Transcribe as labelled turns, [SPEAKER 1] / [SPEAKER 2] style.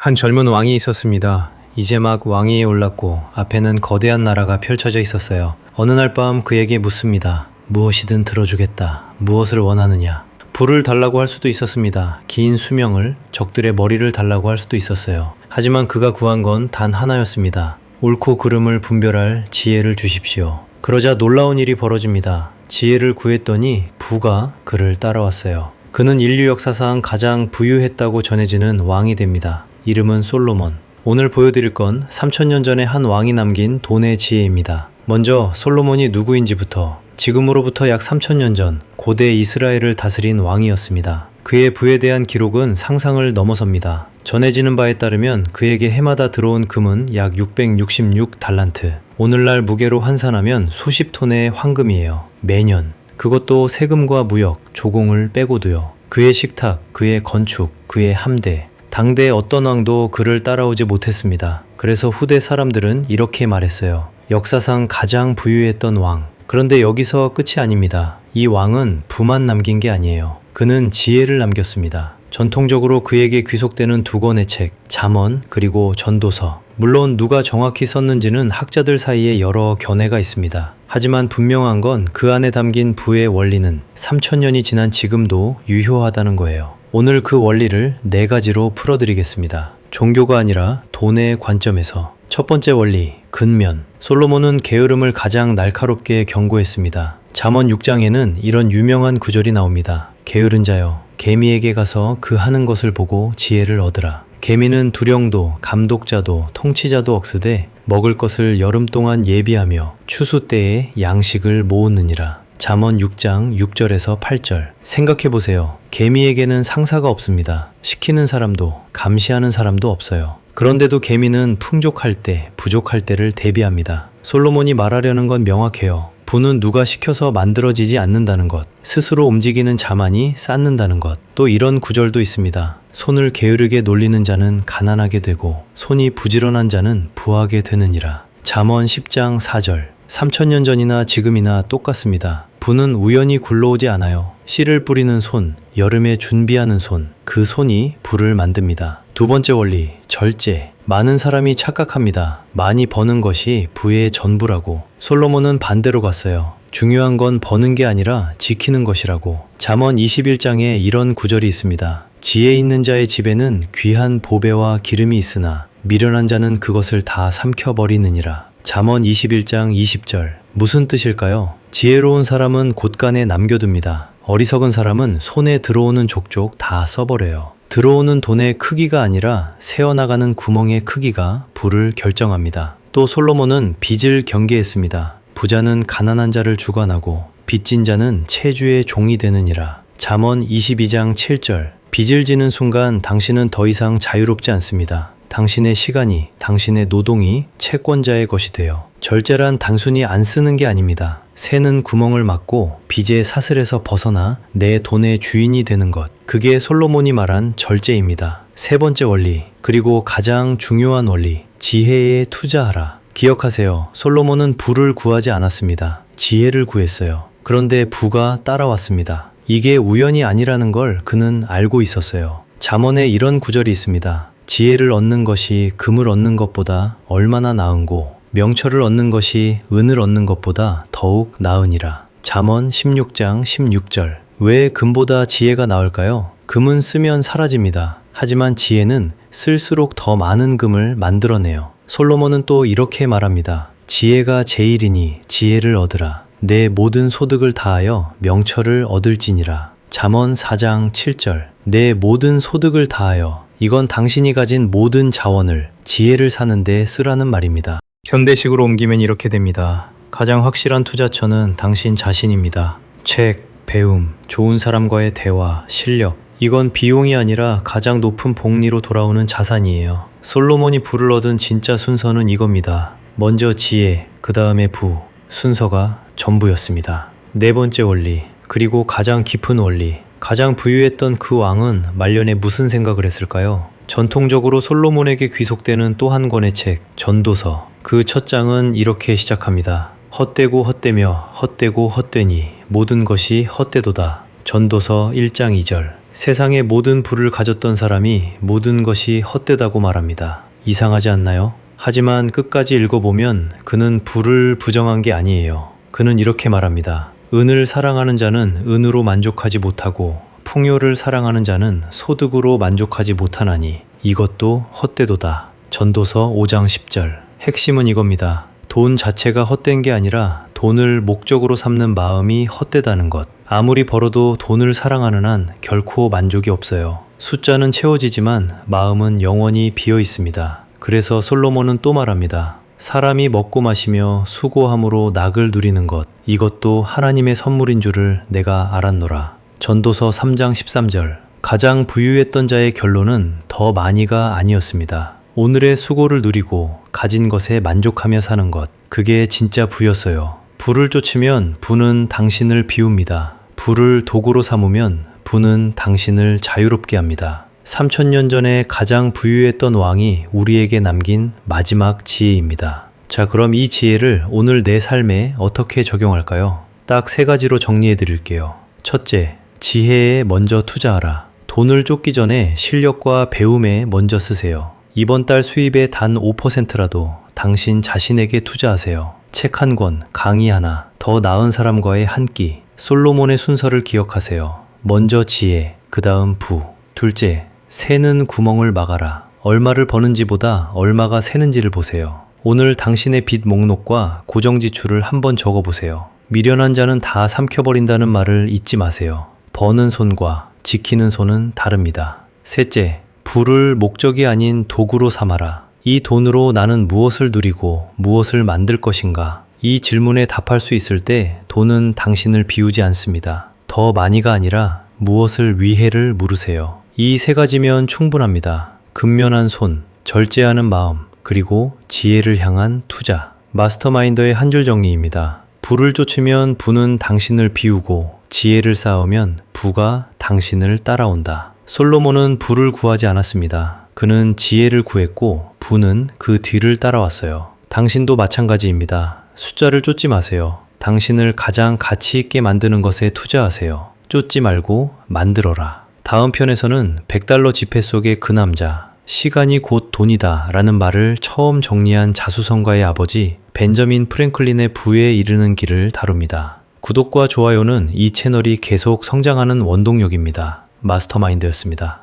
[SPEAKER 1] 한 젊은 왕이 있었습니다. 이제 막 왕위에 올랐고 앞에는 거대한 나라가 펼쳐져 있었어요. 어느 날 밤 그에게 묻습니다. 무엇이든 들어주겠다. 무엇을 원하느냐? 불을 달라고 할 수도 있었습니다. 긴 수명을, 적들의 머리를 달라고 할 수도 있었어요. 하지만 그가 구한 건 단 하나였습니다. 옳고 그름을 분별할 지혜를 주십시오. 그러자 놀라운 일이 벌어집니다. 지혜를 구했더니 부가 그를 따라왔어요. 그는 인류 역사상 가장 부유했다고 전해지는 왕이 됩니다. 이름은 솔로몬. 오늘 보여드릴 건 3000년 전에 한 왕이 남긴 돈의 지혜입니다. 먼저 솔로몬이 누구인지부터. 지금으로부터 약 3000년 전 고대 이스라엘을 다스린 왕이었습니다. 그의 부에 대한 기록은 상상을 넘어섭니다. 전해지는 바에 따르면 그에게 해마다 들어온 금은 약 666달란트. 오늘날 무게로 환산하면 수십 톤의 황금이에요. 매년. 그것도 세금과 무역, 조공을 빼고도요. 그의 식탁, 그의 건축, 그의 함대. 당대 어떤 왕도 그를 따라오지 못했습니다. 그래서 후대 사람들은 이렇게 말했어요. 역사상 가장 부유했던 왕. 그런데 여기서 끝이 아닙니다. 이 왕은 부만 남긴 게 아니에요. 그는 지혜를 남겼습니다. 전통적으로 그에게 귀속되는 두 권의 책, 잠언 그리고 전도서. 물론 누가 정확히 썼는지는 학자들 사이에 여러 견해가 있습니다. 하지만 분명한 건 그 안에 담긴 부의 원리는 3000년이 지난 지금도 유효하다는 거예요. 오늘 그 원리를 4가지로 풀어드리겠습니다. 종교가 아니라 돈의 관점에서. 첫 번째 원리, 근면. 솔로몬은 게으름을 가장 날카롭게 경고했습니다. 잠언 6장에는 이런 유명한 구절이 나옵니다. 게으른 자여, 개미에게 가서 그 하는 것을 보고 지혜를 얻으라. 개미는 두령도, 감독자도, 통치자도 억스되 먹을 것을 여름 동안 예비하며 추수 때에 양식을 모으느니라. 잠언 6장 6절에서 8절. 생각해보세요. 개미에게는 상사가 없습니다. 시키는 사람도, 감시하는 사람도 없어요. 그런데도 개미는 풍족할 때, 부족할 때를 대비합니다. 솔로몬이 말하려는 건 명확해요. 부는 누가 시켜서 만들어지지 않는다는 것, 스스로 움직이는 자만이 쌓는다는 것. 또 이런 구절도 있습니다. 손을 게으르게 놀리는 자는 가난하게 되고 손이 부지런한 자는 부하게 되느니라. 잠언 10장 4절. 3000년 전이나 지금이나 똑같습니다. 부는 우연히 굴러오지 않아요. 씨를 뿌리는 손, 여름에 준비하는 손, 그 손이 부를 만듭니다. 두 번째 원리, 절제. 많은 사람이 착각합니다. 많이 버는 것이 부의 전부라고. 솔로몬은 반대로 갔어요. 중요한 건 버는 게 아니라 지키는 것이라고. 잠언 21장에 이런 구절이 있습니다. 지혜 있는 자의 집에는 귀한 보배와 기름이 있으나 미련한 자는 그것을 다 삼켜버리느니라. 잠언 21장 20절. 무슨 뜻일까요? 지혜로운 사람은 곳간에 남겨둡니다. 어리석은 사람은 손에 들어오는 족족 다 써버려요. 들어오는 돈의 크기가 아니라 새어나가는 구멍의 크기가 부를 결정합니다. 또 솔로몬은 빚을 경계했습니다. 부자는 가난한 자를 주관하고 빚진 자는 체주의 종이 되느니라. 잠언 22장 7절. 빚을 지는 순간 당신은 더 이상 자유롭지 않습니다. 당신의 시간이, 당신의 노동이 채권자의 것이 돼요. 절제란 단순히 안 쓰는 게 아닙니다. 새는 구멍을 막고 빚의 사슬에서 벗어나 내 돈의 주인이 되는 것. 그게 솔로몬이 말한 절제입니다. 세 번째 원리, 그리고 가장 중요한 원리, 지혜에 투자하라. 기억하세요. 솔로몬은 부를 구하지 않았습니다. 지혜를 구했어요. 그런데 부가 따라왔습니다. 이게 우연이 아니라는 걸 그는 알고 있었어요. 잠언에 이런 구절이 있습니다. 지혜를 얻는 것이 금을 얻는 것보다 얼마나 나은고 명철을 얻는 것이 은을 얻는 것보다 더욱 나으니라. 잠언 16장 16절. 왜 금보다 지혜가 나을까요? 금은 쓰면 사라집니다. 하지만 지혜는 쓸수록 더 많은 금을 만들어내요. 솔로몬은 또 이렇게 말합니다. 지혜가 제일이니 지혜를 얻으라. 내 모든 소득을 다하여 명철을 얻을지니라. 잠언 4장 7절. 내 모든 소득을 다하여. 이건 당신이 가진 모든 자원을, 지혜를 사는데 쓰라는 말입니다. 현대식으로 옮기면 이렇게 됩니다. 가장 확실한 투자처는 당신 자신입니다. 책, 배움, 좋은 사람과의 대화, 실력. 이건 비용이 아니라 가장 높은 복리로 돌아오는 자산이에요. 솔로몬이 부를 얻은 진짜 순서는 이겁니다. 먼저 지혜, 그 다음에 부. 순서가 전부였습니다. 네 번째 원리, 그리고 가장 깊은 원리. 가장 부유했던 그 왕은 말년에 무슨 생각을 했을까요? 전통적으로 솔로몬에게 귀속되는 또 한 권의 책, 전도서. 그 첫 장은 이렇게 시작합니다. 헛되고 헛되며 헛되고 헛되니 모든 것이 헛되도다. 전도서 1장 2절. 세상의 모든 부를 가졌던 사람이 모든 것이 헛되다고 말합니다. 이상하지 않나요? 하지만 끝까지 읽어보면 그는 부를 부정한 게 아니에요. 그는 이렇게 말합니다. 은을 사랑하는 자는 은으로 만족하지 못하고 풍요를 사랑하는 자는 소득으로 만족하지 못하나니 이것도 헛되도다. 전도서 5장 10절. 핵심은 이겁니다. 돈 자체가 헛된 게 아니라 돈을 목적으로 삼는 마음이 헛되다는 것. 아무리 벌어도 돈을 사랑하는 한 결코 만족이 없어요. 숫자는 채워지지만 마음은 영원히 비어 있습니다. 그래서 솔로몬은 또 말합니다. 사람이 먹고 마시며 수고함으로 낙을 누리는 것, 이것도 하나님의 선물인 줄을 내가 알았노라. 전도서 3장 13절. 가장 부유했던 자의 결론은 더 많이가 아니었습니다. 오늘의 수고를 누리고 가진 것에 만족하며 사는 것, 그게 진짜 부였어요. 부를 쫓으면 부는 당신을 비웁니다. 부를 도구로 삼으면 부는 당신을 자유롭게 합니다. 3000년 전에 가장 부유했던 왕이 우리에게 남긴 마지막 지혜입니다. 자, 그럼 이 지혜를 오늘 내 삶에 어떻게 적용할까요? 딱 3가지로 정리해 드릴게요. 첫째, 지혜에 먼저 투자하라. 돈을 쫓기 전에 실력과 배움에 먼저 쓰세요. 이번 달 수입의 단 5%라도 당신 자신에게 투자하세요. 책 한 권, 강의 하나, 더 나은 사람과의 한 끼. 솔로몬의 순서를 기억하세요. 먼저 지혜, 그 다음 부. 둘째, 새는 구멍을 막아라. 얼마를 버는지보다 얼마가 새는지를 보세요. 오늘 당신의 빚 목록과 고정 지출을 한번 적어보세요. 미련한 자는 다 삼켜버린다는 말을 잊지 마세요. 버는 손과 지키는 손은 다릅니다. 셋째, 부를 목적이 아닌 도구로 삼아라. 이 돈으로 나는 무엇을 누리고 무엇을 만들 것인가? 이 질문에 답할 수 있을 때 돈은 당신을 비우지 않습니다. 더 많이가 아니라 무엇을 위해를 물으세요. 이 3가지면 충분합니다. 근면한 손, 절제하는 마음, 그리고 지혜를 향한 투자. 마스터마인더의 한 줄 정리입니다. 부를 쫓으면 부는 당신을 비우고 지혜를 쌓으면 부가 당신을 따라온다. 솔로몬은 부를 구하지 않았습니다. 그는 지혜를 구했고 부는 그 뒤를 따라왔어요. 당신도 마찬가지입니다. 숫자를 쫓지 마세요. 당신을 가장 가치 있게 만드는 것에 투자하세요. 쫓지 말고 만들어라. 다음 편에서는 $100 지폐 속의 그 남자, 시간이 곧 돈이다 라는 말을 처음 정리한 자수성가의 아버지 벤저민 프랭클린의 부에 이르는 길을 다룹니다. 구독과 좋아요는 이 채널이 계속 성장하는 원동력입니다. 마스터마인드였습니다.